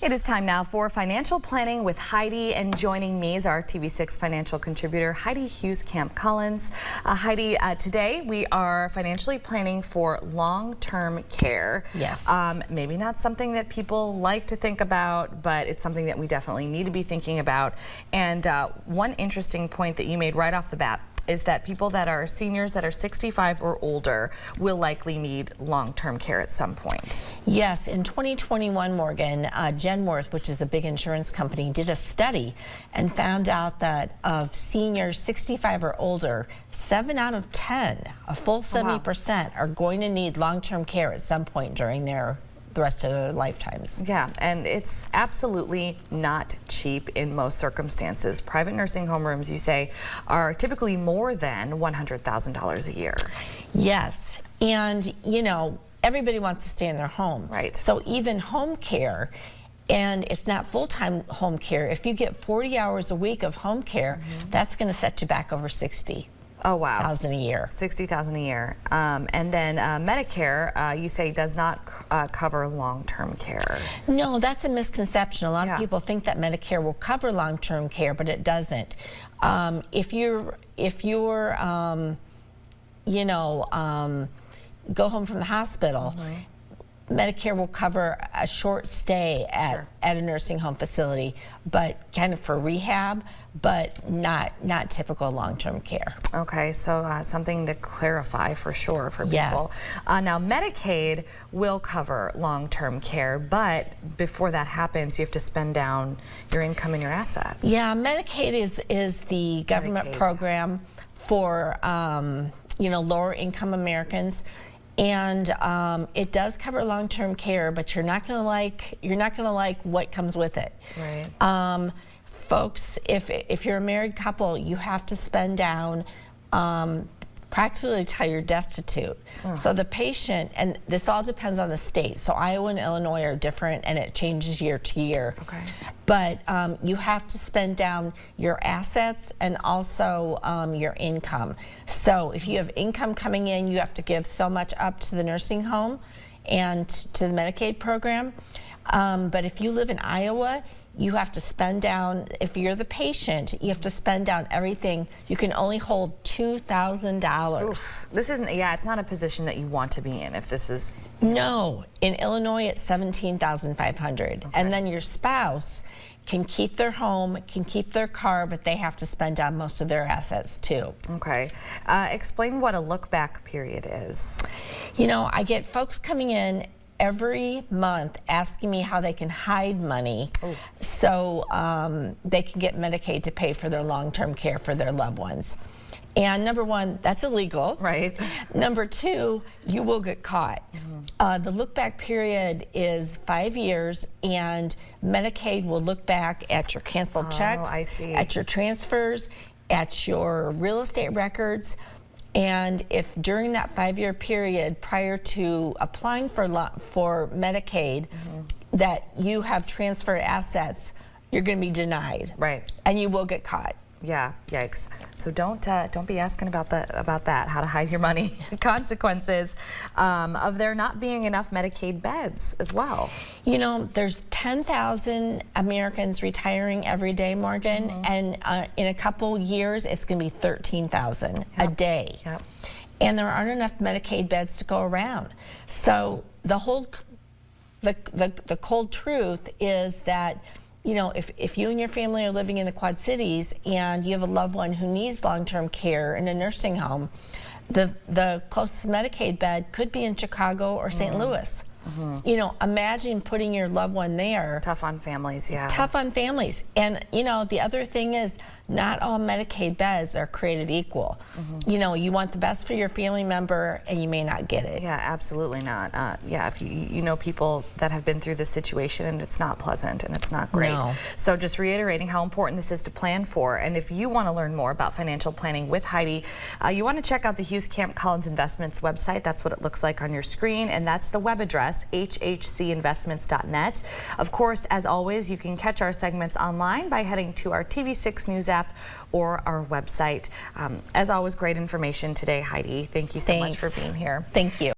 It is time now for Financial Planning with Heidi, and joining me is our TV6 financial contributor, Heidi Heuskamp-Collins. Heidi, today we are financially planning for long-term care. Yes. Maybe not something that people like to think about, but it's something that we definitely need to be thinking about. And one interesting point that you made right off the bat is that people that are seniors that are 65 or older will likely need long-term care at some point. Yes, in 2021, Morgan, Genworth, which is a big insurance company, did a study and found out that of seniors 65 or older, 7 out of 10, a full 70%, are going to need long-term care at some point during the rest of their lifetimes. Yeah, and it's absolutely not cheap in most circumstances. Private nursing home rooms, you say, are typically more than $100,000 a year. Yes, and you know, everybody wants to stay in their home. Right. So even home care, and it's not full-time home care, if you get 40 hours a week of home care, that's going to set you back over 60. Oh, wow. $60,000 a year. $60,000 a year. And then Medicare, you say, does not cover long-term care. No, that's a misconception. A lot of people think that Medicare will cover long-term care, but it doesn't. If you're you know, go home from the hospital, Medicare will cover a short stay at a nursing home facility, but kind of for rehab, but not typical long-term care. Okay, so something to clarify for sure for people. Yes. Now, Medicaid will cover long-term care, but before that happens, you have to spend down your income and your assets. Yeah, Medicaid is the government program for you know, lower income Americans. And it does cover long-term care, but you're not gonna like what comes with it. Right. Folks, if you're a married couple, you have to spend down practically till you're destitute. So the patient, and this all depends on the state. So Iowa and Illinois are different, and it changes year to year. Okay. But you have to spend down your assets and also your income. So if you have income coming in, you have to give so much up to the nursing home and to the Medicaid program. But if you live in Iowa, you have to spend down, if you're the patient, you have to spend down everything. You can only hold $2,000. This isn't, yeah, it's not a position that you want to be in if this is. No, in Illinois it's $17,500. And then your spouse can keep their home, can keep their car, but they have to spend down most of their assets too. Okay. Explain what a look-back period is. You know, I get folks coming in every month asking me how they can hide money so they can get Medicaid to pay for their long-term care for their loved ones. And number one, that's illegal. Right. Number two, you will get caught. The look-back period is 5 years, and Medicaid will look back at your canceled checks, at your transfers, at your real estate records. And if during that 5-year period prior to applying for Medicaid that you have transferred assets, you're going to be denied. Right. And you will get caught. Yeah, yikes. So don't be asking about that, how to hide your money. Consequences of there not being enough Medicaid beds as well. You know, there's 10,000 Americans retiring every day, Morgan, and in a couple years, it's going to be 13,000 a day. Yep. And there aren't enough Medicaid beds to go around. So the cold truth is that, you know, if you and your family are living in the Quad Cities and you have a loved one who needs long-term care in a nursing home, the closest Medicaid bed could be in Chicago or St. Louis. You know, imagine putting your loved one there. Tough on families, yeah. Tough on families. And, you know, the other thing is not all Medicaid beds are created equal. You know, you want the best for your family member and you may not get it. Yeah, absolutely not. Yeah, if you know people that have been through this situation and it's not pleasant and it's not great. No. So just reiterating how important this is to plan for. And if you want to learn more about financial planning with Heidi, you want to check out the Heuskamp-Collins Investments website. That's what it looks like on your screen, and that's the web address, hhcinvestments.net. Of course, as always, you can catch our segments online by heading to our TV6 News app or our website. As always, great information today, Heidi. Thank you so much for being here. Thank you.